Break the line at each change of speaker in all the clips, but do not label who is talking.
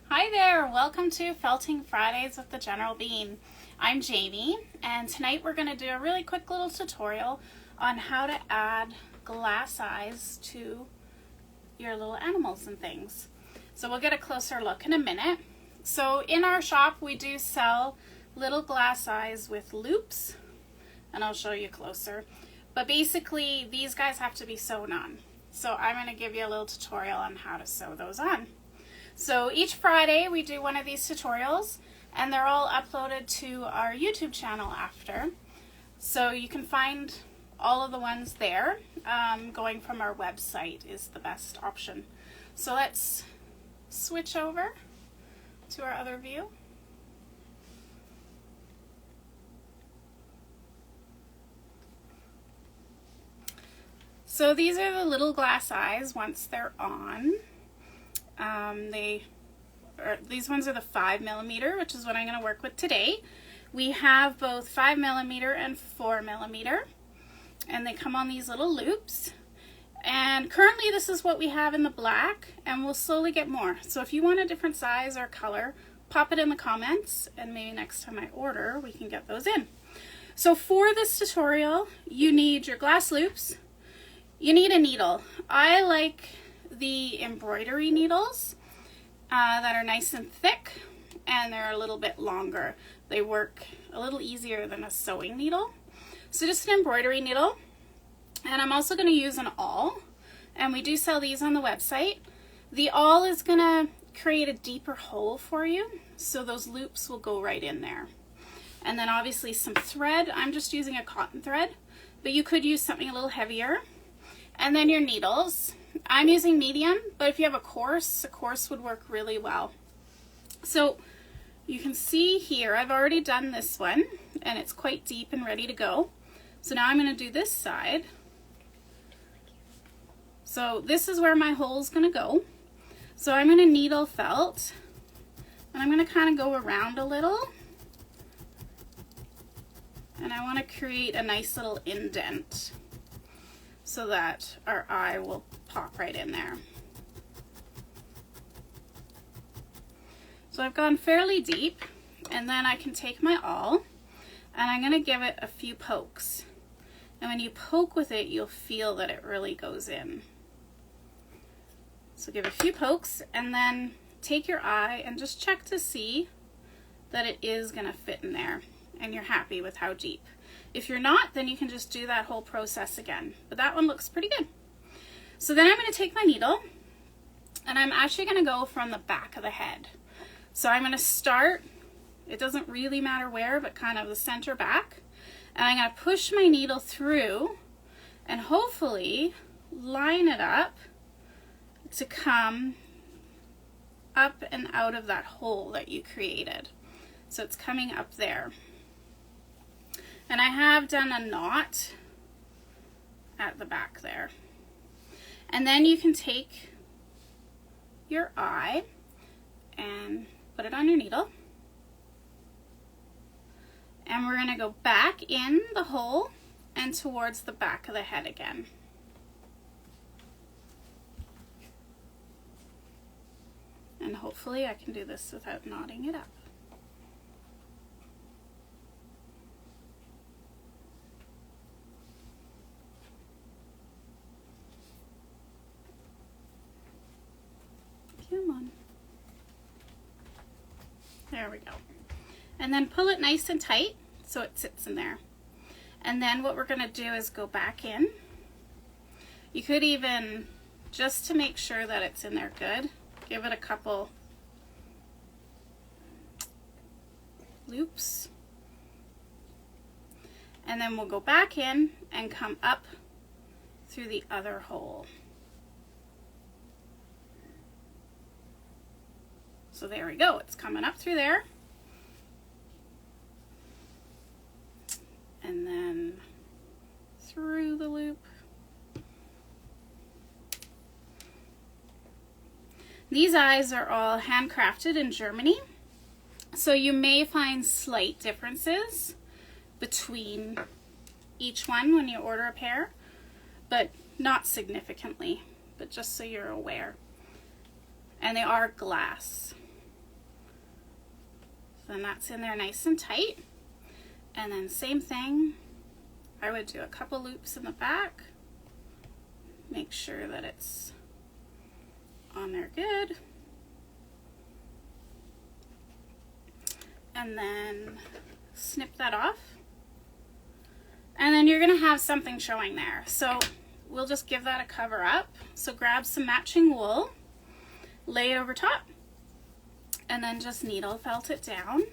Hi there, welcome to Felting Fridays with the General Bean. I'm Jamie, and tonight we're going to do a really quick little tutorial on how to add glass eyes to your little animals and things. So we'll get a closer look in a minute. So in our shop we do sell little glass eyes with loops, and I'll show you closer. But basically these guys have to be sewn on. So I'm going to give you a little tutorial on how to sew those on. So each Friday we do one of these tutorials, and they're all uploaded to our YouTube channel after. So you can find all of the ones there. Going from our website is the best option. So let's switch over to our other view. So these are the little glass eyes once they're on. These ones are the 5mm, which is what I'm going to work with today. We have both 5mm and 4mm, and they come on these little loops. And currently this is what we have in the black, and we'll slowly get more. So if you want a different size or color, pop it in the comments, and maybe next time I order we can get those in. So for this tutorial you need your glass loops, you need a needle. I like the embroidery needles that are nice and thick, and they're a little bit longer. They work a little easier than a sewing needle. So just an embroidery needle, and I'm also going to use an awl, and we do sell these on the website. The awl is going to create a deeper hole for you, so those loops will go right in there. And then obviously some thread. I'm just using a cotton thread, but you could use something a little heavier. And then your needles. I'm using medium, but if you have a coarse would work really well. So you can see here I've already done this one, and it's quite deep and ready to go. So now I'm going to do this side. So this is where my hole is going to go. So I'm going to needle felt, and I'm going to kind of go around a little, and I want to create a nice little indent so that our eye will pop right in there. So I've gone fairly deep, and then I can take my awl and I'm going to give it a few pokes. And when you poke with it, you'll feel that it really goes in. So give a few pokes, and then take your eye and just check to see that it is going to fit in there and you're happy with how deep. If you're not, then you can just do that whole process again. But that one looks pretty good. So then I'm going to take my needle, and I'm actually going to go from the back of the head. So I'm going to start, it doesn't really matter where, but kind of the center back. And I'm going to push my needle through and hopefully line it up to come up and out of that hole that you created. So it's coming up there. And I have done a knot at the back there. And then you can take your eye and put it on your needle. And we're going to go back in the hole and towards the back of the head again. And hopefully I can do this without knotting it up. Come on. There we go. And then pull it nice and tight so it sits in there. And then what we're going to do is go back in. You could even, just to make sure that it's in there good, give it a couple loops. And then we'll go back in and come up through the other hole. So there we go, it's coming up through there. And then through the loop. These eyes are all handcrafted in Germany, so you may find slight differences between each one when you order a pair, but not significantly, but just so you're aware. And they are glass. So then that's in there nice and tight. And then same thing, I would do a couple loops in the back. Make sure that it's on there good. And then snip that off. And then you're gonna have something showing there. So we'll just give that a cover up. So grab some matching wool, lay it over top, and then just needle felt it down.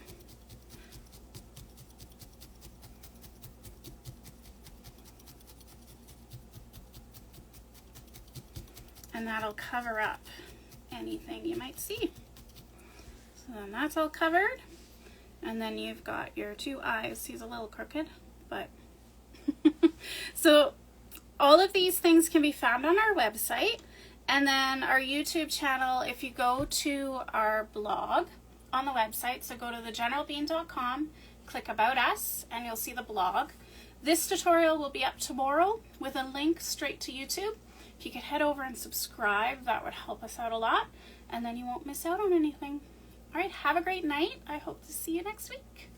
And that'll cover up anything you might see. So then that's all covered. And then you've got your two eyes. He's a little crooked, but so all of these things can be found on our website. And then our YouTube channel, if you go to our blog on the website, so go to thegeneralbean.com, click About Us, and you'll see the blog. This tutorial will be up tomorrow with a link straight to YouTube. If you could head over and subscribe, that would help us out a lot, and then you won't miss out on anything. All right, have a great night. I hope to see you next week.